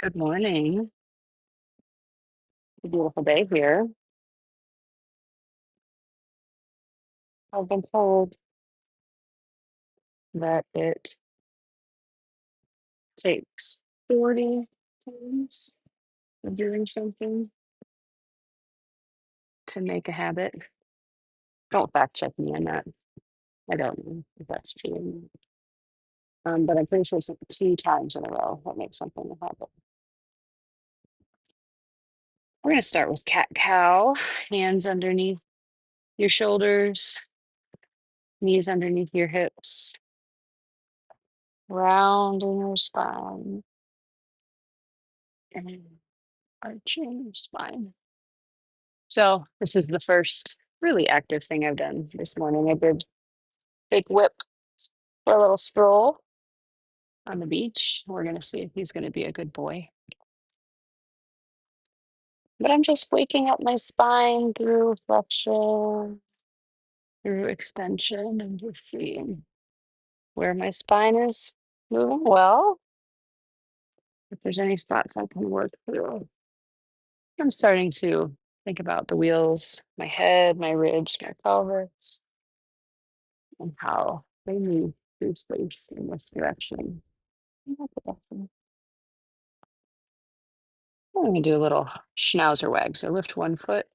Good morning. A beautiful day here. I've been told that it takes 40 times of doing something to make a habit. Don't fact check me on that. I don't know if that's true. But I'm pretty sure it's 2 times in a row that makes something a habit. We're going to start with cat cow, hands underneath your shoulders, knees underneath your hips, rounding your spine, and arching your spine. So this is the first really active thing I've done this morning. I did big whip for a little stroll on the beach. We're gonna see if he's gonna be a good boy. But I'm just waking up my spine through flexion, through extension, and just seeing where my spine is moving well. If there's any spots I can work through. I'm starting to think about the wheels, my head, my ribs, my pelvis, and how they move through space in this direction. I'm going to do a little schnauzer wag. So lift one foot,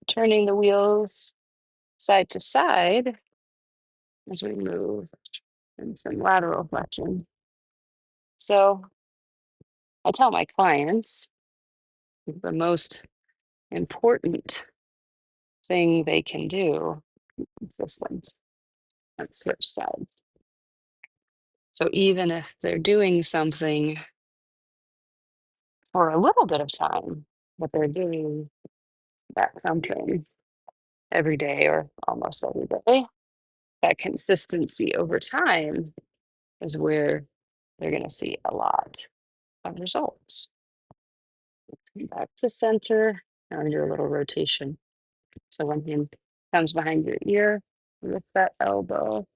turning the wheels side to side as we move, and some lateral flexion. So I tell my clients the most important thing they can do is this one. Let's switch sides. So even if they're doing something for a little bit of time, but they're doing that something every day or almost every day, that consistency over time is where they're going to see a lot of results. Let's come back to center. Now I'm going to do a little rotation. So when hand comes behind your ear, lift that elbow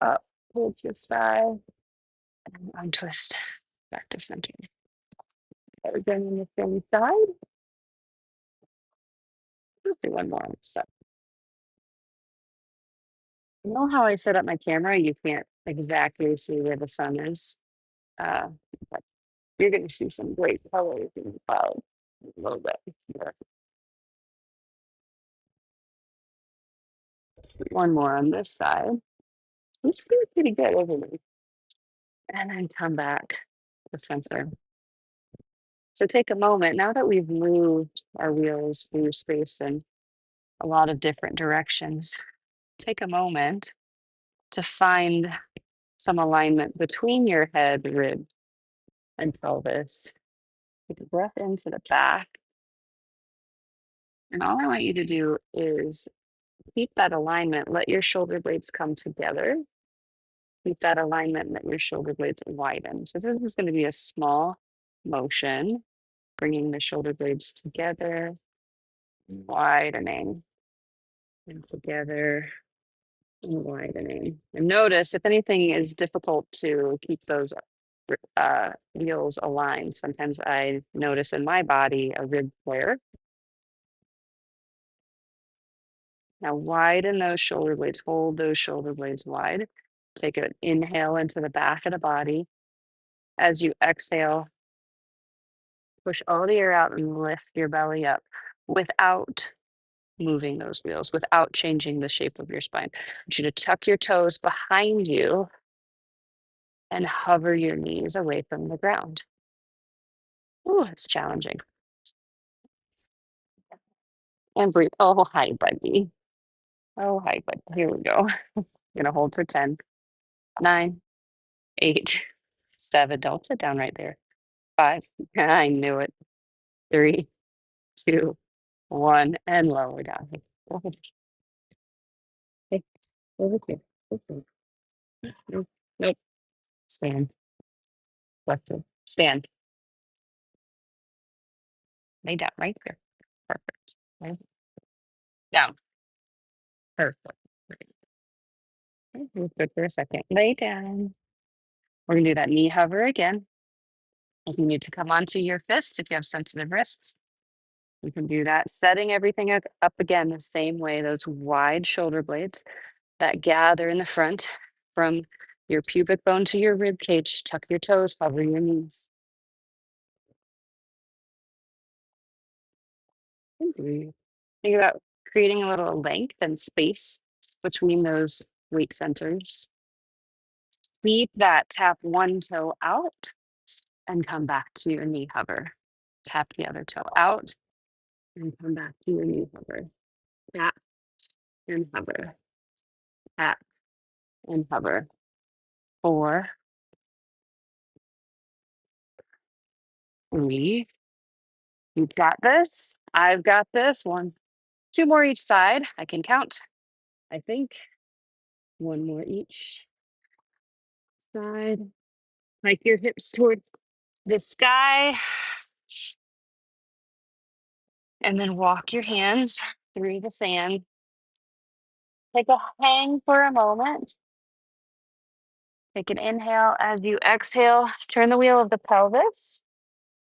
up, hold to the side, and untwist back to center. Again on the same side. Let's do one more on this side. You know how I set up my camera? You can't exactly see where the sun is. Uh, but you're going to see some great colors in the cloud a little bit. Here. Let's do one more on this side. It's doing pretty good, isn't it? And then come back to center. So take a moment, now that we've moved our wheels through space in a lot of different directions, take a moment to find some alignment between your head, ribs, and pelvis. Take a breath into the back. And all I want you to do is keep that alignment. Let your shoulder blades come together. Keep that alignment, let your shoulder blades widen. So this is going to be a small motion, bringing the shoulder blades together, widening, and together, and widening. And notice if anything is difficult to keep those wheels aligned, sometimes I notice in my body a rib flare. Now widen those shoulder blades, hold those shoulder blades wide. Take an inhale into the back of the body. As you exhale, push all the air out and lift your belly up without moving those wheels, without changing the shape of your spine. I want you to tuck your toes behind you and hover your knees away from the ground. Ooh, it's challenging. And breathe. Oh, hi, buddy. Oh, hi, buddy. Here we go. Gonna hold for 10, 9, 8, 7. Don't sit down right there. 5. I knew it. 3, 2, 1, and lower down. Go ahead. Hey, over here. Okay. Nope. Nope. Stand. Left foot. Stand. Lay down right there. Perfect. Lay down. Perfect. Great. Okay, move good for a second. Lay down. We're gonna do that knee hover again. If you need to come onto your fist, if you have sensitive wrists, you can do that. Setting everything up again the same way, those wide shoulder blades that gather in the front from your pubic bone to your rib cage. Tuck your toes, hover your knees. And breathe. Think about creating a little length and space between those weight centers. Keep that, tap one toe out and come back to your knee hover. Tap the other toe out and come back to your knee hover. Tap and hover. Tap and hover. 4, 3. You've got this. I've got this. 1, 2 more each side. I can count. I think 1 more each side. Hike your hips toward the sky. And then walk your hands through the sand. Take a hang for a moment. Take an inhale as you exhale. Turn the wheel of the pelvis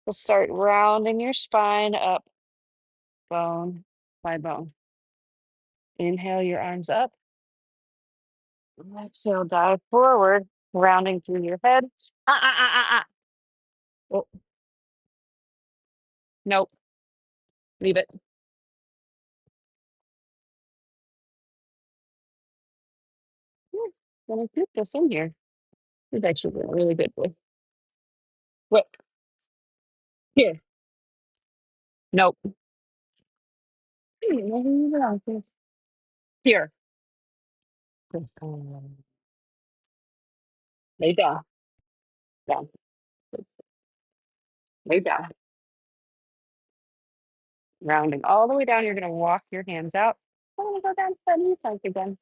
to start rounding your spine up, bone by bone. Inhale your arms up. Exhale, dive forward, rounding through your head. Oh, nope, leave it. Gonna keep this in here. It's actually been a really good boy. What? Here. Nope. Here. Lay down. Down. Lay down. Rounding all the way down. You're gonna walk your hands out. I'm gonna go down to that knee plank again.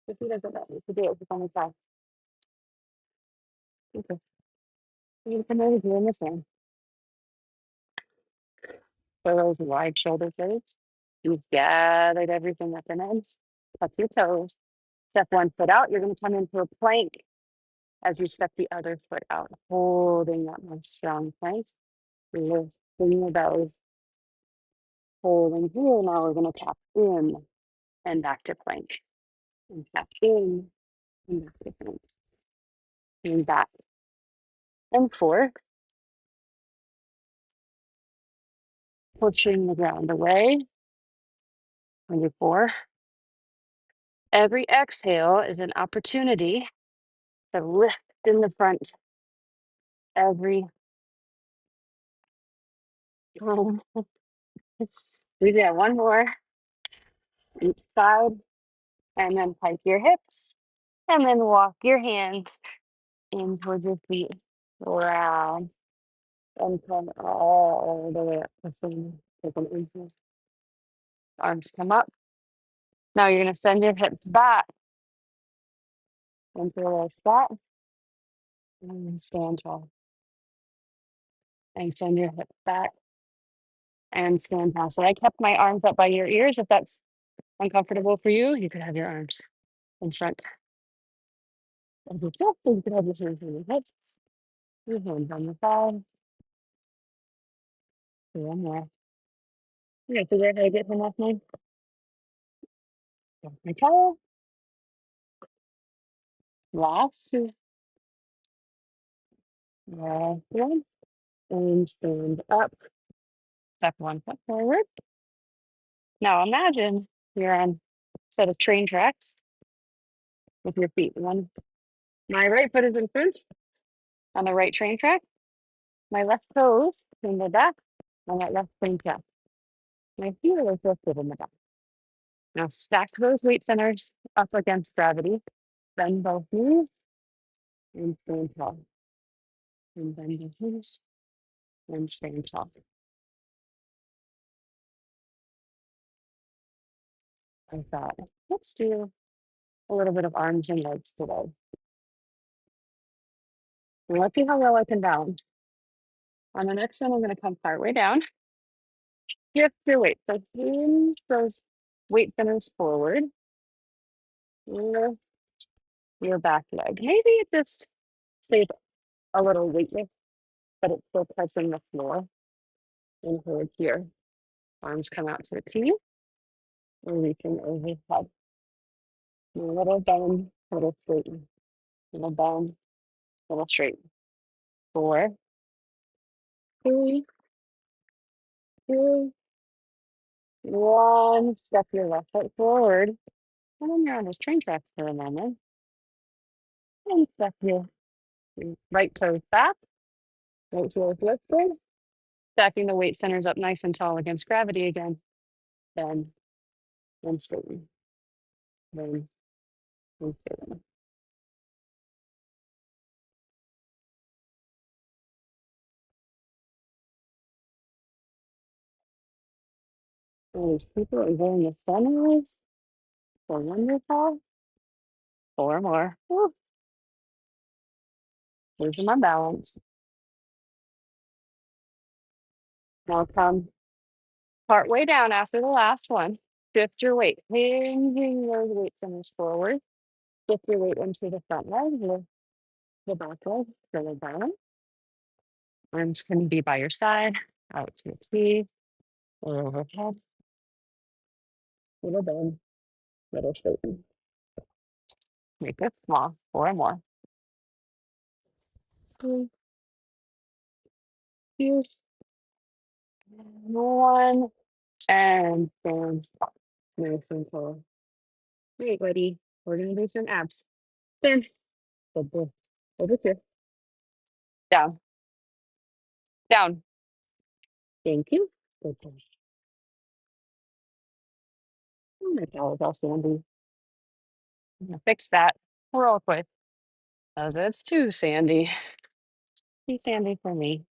If he doesn't let me to do it, it's on the side. Okay. You're gonna come over here in the sand. For those wide shoulder blades. You've gathered everything up and in. Tuck your toes. Step one foot out. You're gonna come into a plank as you step the other foot out, holding that nice strong plank. Lifting your belly, holding here. Now we're gonna tap in and back to plank. And tap in and back to plank. And back and forth. Pushing the ground away. Number 4. Every exhale is an opportunity to lift in the front. Every time. We do that 1 more each side, and then pike your hips, and then walk your hands in towards your feet, round, and come all the way up. Take an inhale. Arms come up. Now you're gonna send your hips back into a little squat, and then stand tall. And send your hips back and stand tall. So I kept my arms up by your ears. If that's uncomfortable for you, you could have your arms in front of your chest, or you could have your hands on your hips, your hands on your thighs. 1 more. You gotta figure out how to get him off my towel. Last 2. Last 1. And stand up. Step 1 foot forward. Now imagine you're on a set of train tracks with your feet. My right foot is in front on the right train track. My left toes in the back on that left train track. My heel is lifted in the back. Now stack those weight centers up against gravity. Bend both knees and stand tall. And bend both knees and stand tall. I thought, let's do a little bit of arms and legs today. And let's see how well I can balance. On the next one, I'm going to come partway down. Shift your weight. So hinge those weight centers forward. Lift your back leg. Maybe it just stays a little weightless, but it's still touching the floor. And hold here. Arms come out to the T. And reaching overhead. A little bend, little straighten. Little bend, little straighten. 4, 3, 2, 1. Step your left foot forward. And then you're on this train track for a moment. And step your right toes back. Right heel is lifted. Stacking the weight centers up nice and tall against gravity again. Then straighten. Then straighten. All these people enjoying the sunrise. So wonderful. 4 more. Woo. Losing my balance. Now come part way down after the last one. Shift your weight. Hinging those weight centers forward. Shift your weight into the front leg, lift the back leg, further down. Arms can be by your side, out to a T, or overhead. Little bend, little straighten. Make it small. 4 more. 3, 2, 1. And then nice and tall. Great, buddy. We're gonna do some abs. Stand. Good boy. Over here. Down. Down. Thank you. Good job. Oh, my towel's all sandy. I'm gonna fix that real quick. Cause it's too sandy. Too sandy for me.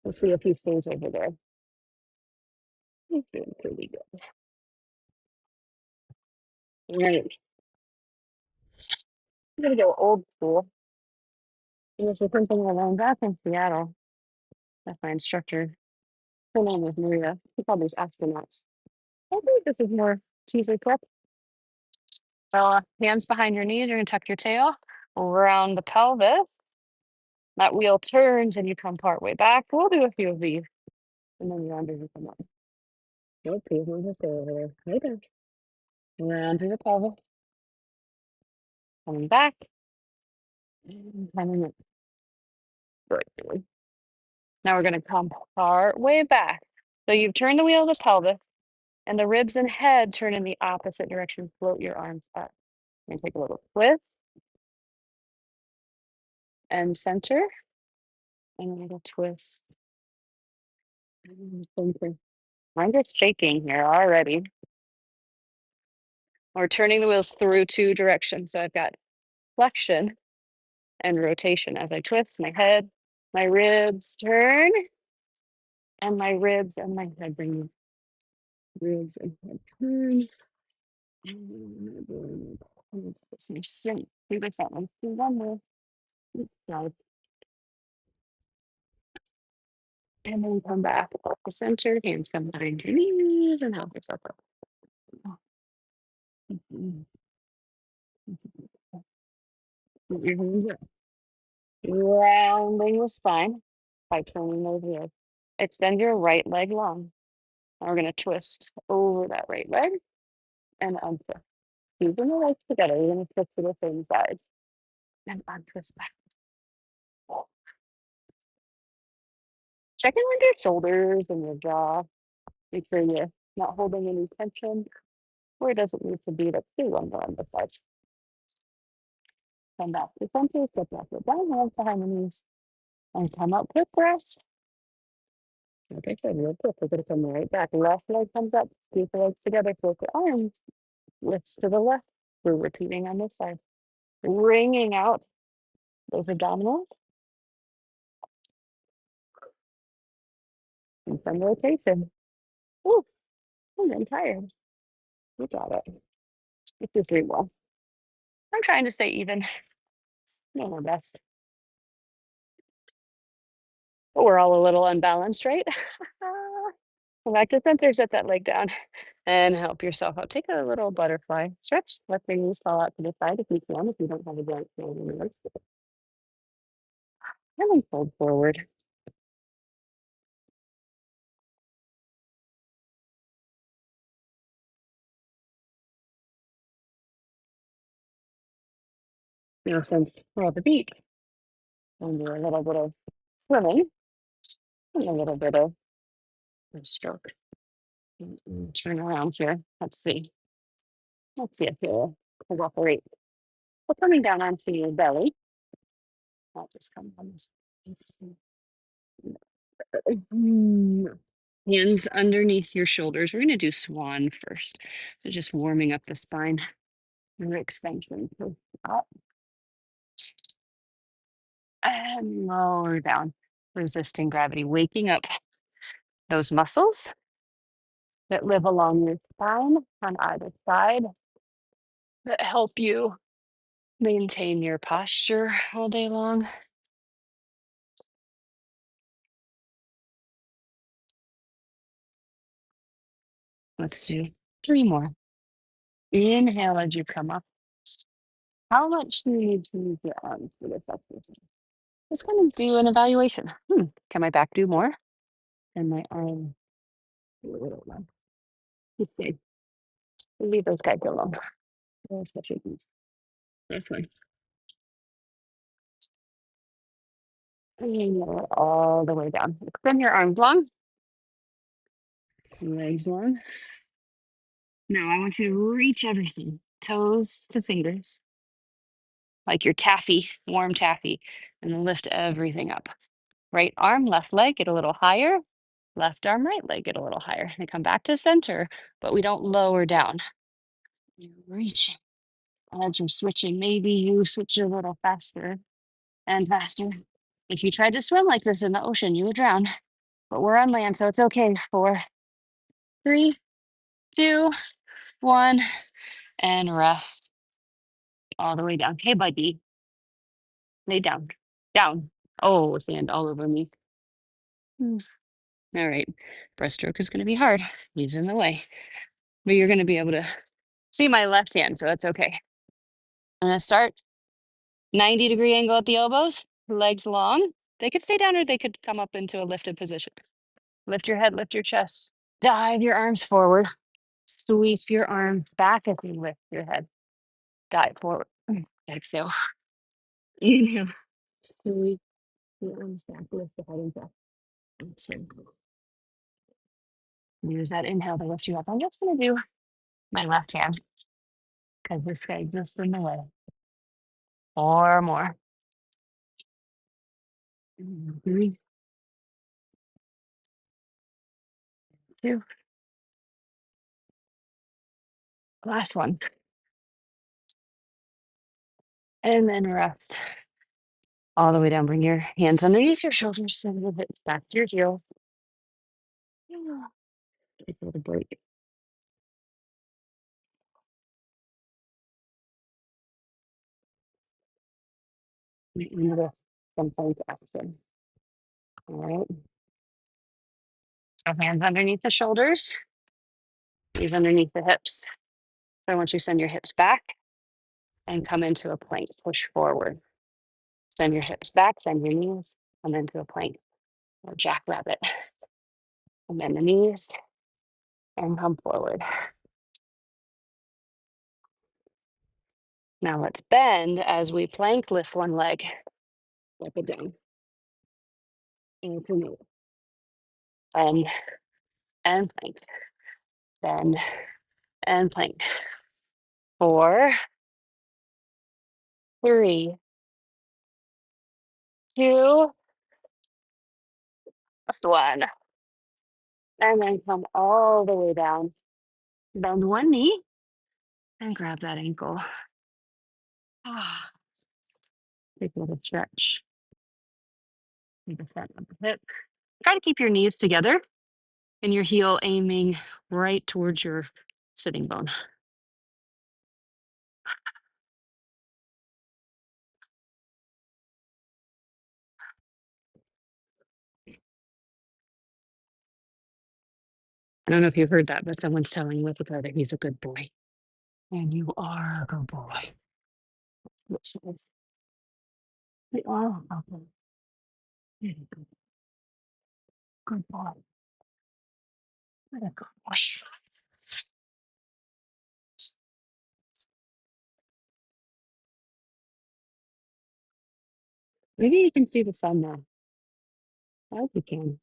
Let's see if he stays over there. He's doing pretty good. All right. I'm gonna go old school. There's a printing I learned back in Seattle. That's my instructor. Her name was Maria. She called these astronauts. I think this is more Caesar clip. So hands behind your knees, you're gonna tuck your tail around the pelvis. That wheel turns and you come part way back. We'll do a few of these. And then you're under and come up. Nope, please move your tail over there. Right there. Around through the pelvis. Coming back. And coming up. Good. Now we're gonna come part way back. So you've turned the wheel of the pelvis and the ribs and head turn in the opposite direction. Float your arms up. And take a little twist. And center. And a little twist. And center. I'm just shaking here already. We're turning the wheels through 2 directions. So I've got flexion and rotation as I twist my head, my ribs turn, and my ribs and my head bring ribs and head turn. This is sync. Do this that one. Do one more. Side. And then come back up the center. Hands come behind your knees and help yourself up. Put your hands up. Rounding the spine by turning those wheels. Extend your right leg long. Now we're going to twist over that right leg and untwist. Keeping the legs together, you're going to twist to the same side and untwist back. Check in with your shoulders and your jaw. Make sure you're not holding any tension where it doesn't need to be. That's too lumbar on the side. Come back to center, step back, foot down, hands behind the knees, and come up quick rest. Like I said, real quick, we're going to come right back. Left leg comes up, keep the legs together, flip the arms, lifts to the left. We're repeating on this side. Wringing out those abdominals. And some rotation. Ooh, I'm getting tired. You got it. It's your 3 more. I'm trying to stay even. Doing my best. But we're all a little unbalanced, right? Come back to center, set that leg down and help yourself out. Take a little butterfly stretch. Let the knees fall out to the side if you can, if you don't have a joint pain in the leg. And then fold forward. Now, since we're at the beach, we'll do a little bit of swimming and a little bit of stroke. Turn around here. Let's see. Let's see if you'll cooperate. We're coming down onto your belly. I'll just come on this. Hands underneath your shoulders. We're going to do swan first. So just warming up the spine. Your extension. So up and lower down. Resisting gravity. Waking up those muscles that live along your spine on either side that help you maintain your posture all day long. Let's do 3 more. Inhale as you come up. How much do you need to use your arms for this exercise? Just kind of do an evaluation. Can my back do more? And my arm do a little more. Just stay. Leave those guys alone. Especially these. This one. And lower all the way down. Extend your arms long, legs long. Now I want you to reach everything, toes to fingers, like your taffy, warm taffy, and then lift everything up. Right arm, left leg, get a little higher. Left arm, right leg, get a little higher. And come back to center, but we don't lower down. You're reaching. As you're switching, maybe you switch a little faster and faster. If you tried to swim like this in the ocean, you would drown. But we're on land, so it's okay. 4, 3, 2, 1, and rest all the way down. Hey, buddy, lay down, down. Oh, sand all over me. Hmm. All right, breaststroke is going to be hard. He's in the way, but you're going to be able to see my left hand, so that's okay. I'm going to start 90-degree angle at the elbows, legs long. They could stay down or they could come up into a lifted position. Lift your head, lift your chest. Dive your arms forward. Sweep your arms back as you lift your head. Dive forward. Exhale. Inhale. Sweep your arms back. Lift the head and back. Exhale. Use that inhale to lift you up. I'm just going to do my left hand because this guy just in the way. 4 more. 3, 2. Last one. And then rest. All the way down. Bring your hands underneath your shoulders. Send your hips back to your heels. Take a little break. Into some plank action. All right. So hands underneath the shoulders. Knees underneath the hips. So I want you to send your hips back and come into a plank. Push forward. Send your hips back. Send your knees. Come into a plank or jackrabbit. And bend the knees and come forward. Now let's bend as we plank. Lift one leg. Flip it down. Alternate. Bend and plank. Bend and plank. 4, 3, 2, just 1. And then come all the way down. Bend one knee and grab that ankle. Take a little stretch. Take the front of the hip. Try to keep your knees together and your heel aiming right towards your sitting bone. I don't know if you've heard that, but someone's telling Whipper that he's a good boy. And you are a good boy. Which says, we are a good boy. Really good boy. What a good boy. Maybe you can see the sun now. I hope you can.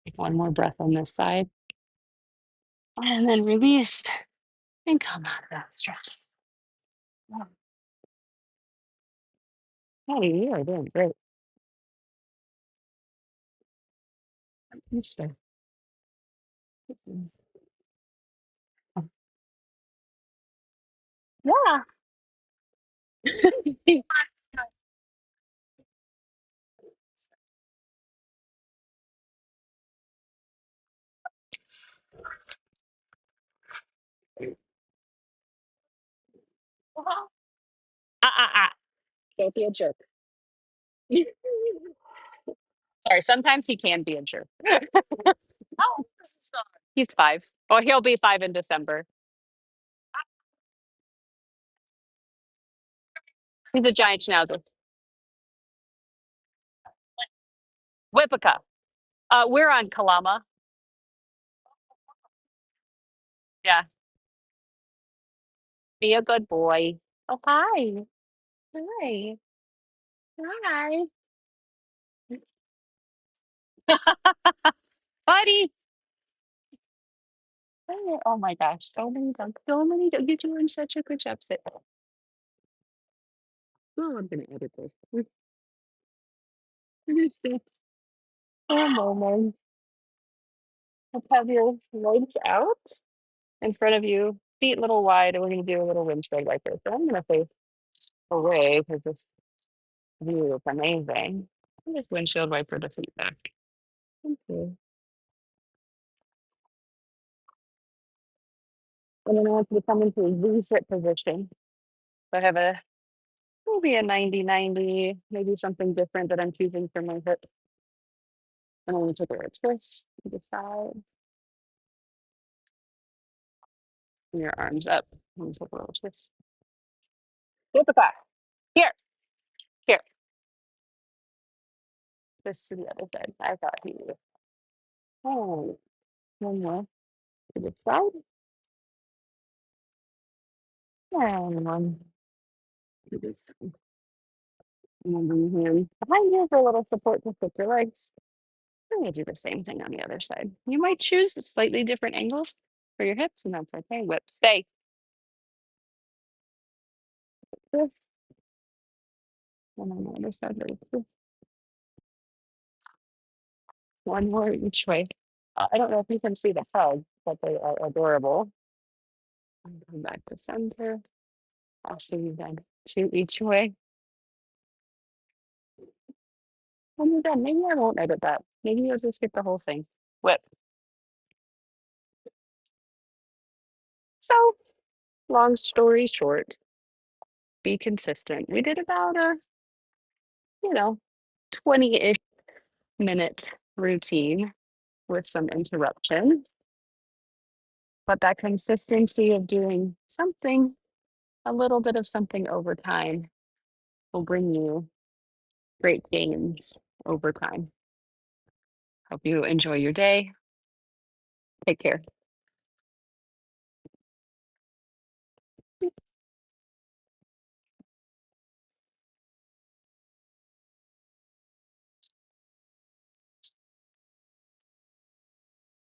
Take one more breath on this side. And then release and come out of that stretch. Oh, hey, you are doing great. You stay. Yeah. Ah. Don't be a jerk. Sorry, sometimes he can be a jerk. Oh, he's 5. Oh, he'll be 5 in December. He's a giant schnauzer. Whippica. We're on Kalama. Yeah. Be a good boy. Oh, hi. Hi. Hi. Buddy. Hi. Oh my gosh. So many dogs. So many dogs. You're doing such a good job. Sit. Oh, I'm gonna edit this. Sit. For a moment. Let's have your legs out in front of you, feet a little wide, and we're gonna do a little windshield wiper. So I'm gonna face away because this view is amazing. And just windshield wiper the feet back. Thank you. And then I want you to come into a V-sit position. So I have maybe a 90-90, maybe something different that I'm choosing for my hip. And I'm gonna take a twist to the side, and your arms up. And take a little twist. Get the back. Here, here. This to the other side. I thought he would. Oh, one more to the side. And one to the side. And then bring your hand behind you for a little support to flip your legs. I'm gonna do the same thing on the other side. You might choose slightly different angles for your hips, and that's okay. Whip, stay. Twist. And on the other side, ready? Twist. One more each way. I don't know if you can see the hugs, but they are adorable. And come back to center. I'll show you then 2 each way. When you're done, maybe I won't edit that. Maybe you'll just get the whole thing. Whip. So, long story short, be consistent. We did about a, 20-ish minute routine with some interruptions, but that consistency of doing something, a little bit of something over time, will bring you great gains over time. Hope you enjoy your day. Take care.